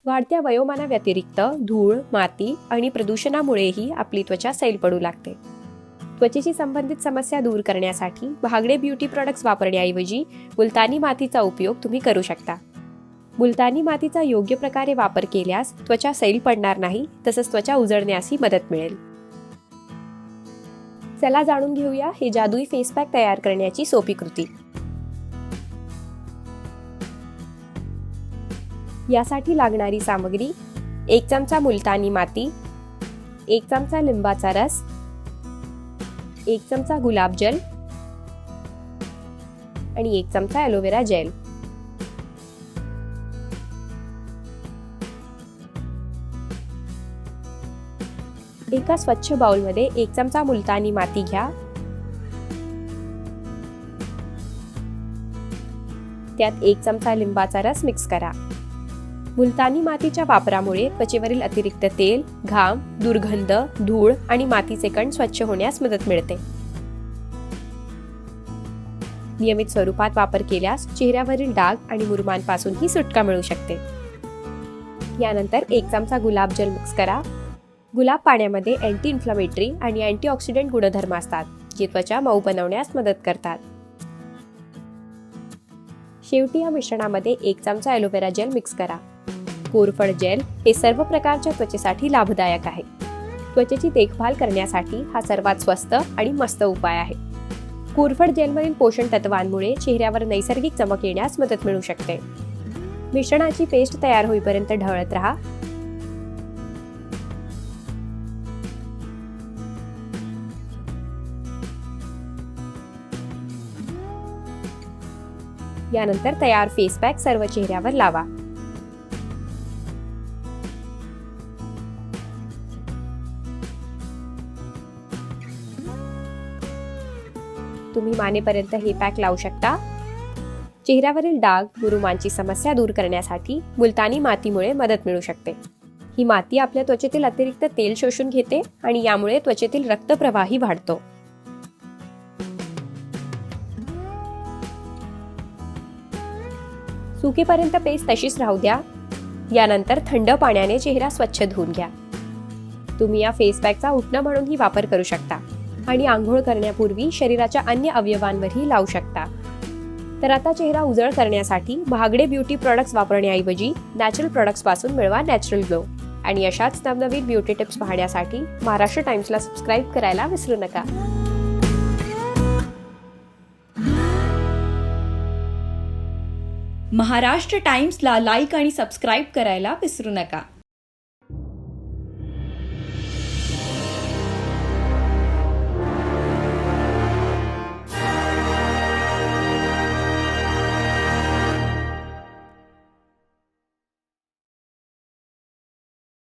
वाढत्या वयोमानाव्यतिरिक्त धूळ, माती आणि प्रदूषणामुळेही आपली त्वचा सैल पडू लागते. त्वचेशी संबंधित समस्या दूर करण्यासाठी महागडे ब्युटी प्रॉडक्ट्स वापरण्याऐवजी मुलतानी मातीचा उपयोग तुम्ही करू शकता. मुलतानी मातीचा योग्य प्रकारे वापर केल्यास त्वचा सैल पडणार नाही, तसंच त्वचा उजळण्यासही मदत मिळेल. चला जाणून घेऊया हे जादुई फेस पॅक तयार करण्याची सोपी कृती. यासाठी लागणारी सामग्री: 1 चमचा मुलतानी माती, 1 चमचा लिंबाचा रस, 1 चमचा गुलाब जल आणि 1 चमचा ॲलोवेरा जेल. एका स्वच्छ बाउलमध्ये 1 चमचा मुलतानी माती घ्या. त्यात 1 चमचा लिंबाचा रस मिक्स करा. मुलतानी मातीच्या वापरामुळे त्वचेवरील अतिरिक्त तेल, घाम, दुर्गंध, धूळ आणि मातीचे कण स्वच्छ होण्यास मदत मिळते. नियमित स्वरूपात वापर केल्यास चेहऱ्यावरील डाग आणि मुरुमांपासूनही सुटका मिळू शकते. यानंतर 1 चमचा गुलाब जल मिक्स करा. गुलाब पाण्यामध्ये अँटी इन्फ्लामेटरी आणि अँटीऑक्सिडंट गुणधर्म असतात, जे त्वचा मऊ बनवण्यास मदत करतात. शेवटी या मिश्रणामध्ये 1 चमचा ॲलोवेरा जेल मिक्स करा. कोरफड जेल हे सर्व प्रकारच्या त्वचेसाठी लाभदायक आहे. त्वचेची देखभाल करण्यासाठी हा सर्वात स्वस्त आणि मस्त उपाय आहे. कोरफड जेलमधील पोषण तत्वांमुळे चेहऱ्यावर नैसर्गिक चमक येण्यास मदत मिळू शकते. मिश्रणाची पेस्ट तयार होईपर्यंत ढवळत राहा. यानंतर तयार फेस पॅक सर्व चेहऱ्यावर लावा. तुम्ही मानेपर्यंत हे पॅक लावू शकता. चेहऱ्यावरील डाग, मुरुमांची समस्या दूर करण्यासाठी मुलतानी मातीमुळे मदत मिळू शकते. ही माती आपल्या त्वचेतील अतिरिक्त तेल शोषून घेते आणि यामुळे त्वचेतील रक्तप्रवाही वाढतो. सुकेपर्यंत पेस्ट तशीच राहू द्या. यानंतर थंड पाण्याने चेहरा स्वच्छ धुवून घ्या. तुम्ही या फेस पॅकचा उठणं म्हणूनही वापर करू शकता आणि आंघोळ करण्यापूर्वी शरीराच्या अन्य अवयवांवरही लावू शकता. तर आता चेहरा उजळ करण्यासाठी महागडे ब्युटी प्रॉडक्ट्स वापरण्याऐवजी नॅचरल प्रॉडक्ट्स पासून मिळवा नॅचरल ग्लो. आणि अशाच नवनवीन ब्युटी टिप्स पाहण्यासाठी महाराष्ट्र टाइम्सला सबस्क्राईब करायला विसरू नका. महाराष्ट्र टाइम्सला लाईक आणि सबस्क्राईब करायला विसरू नका.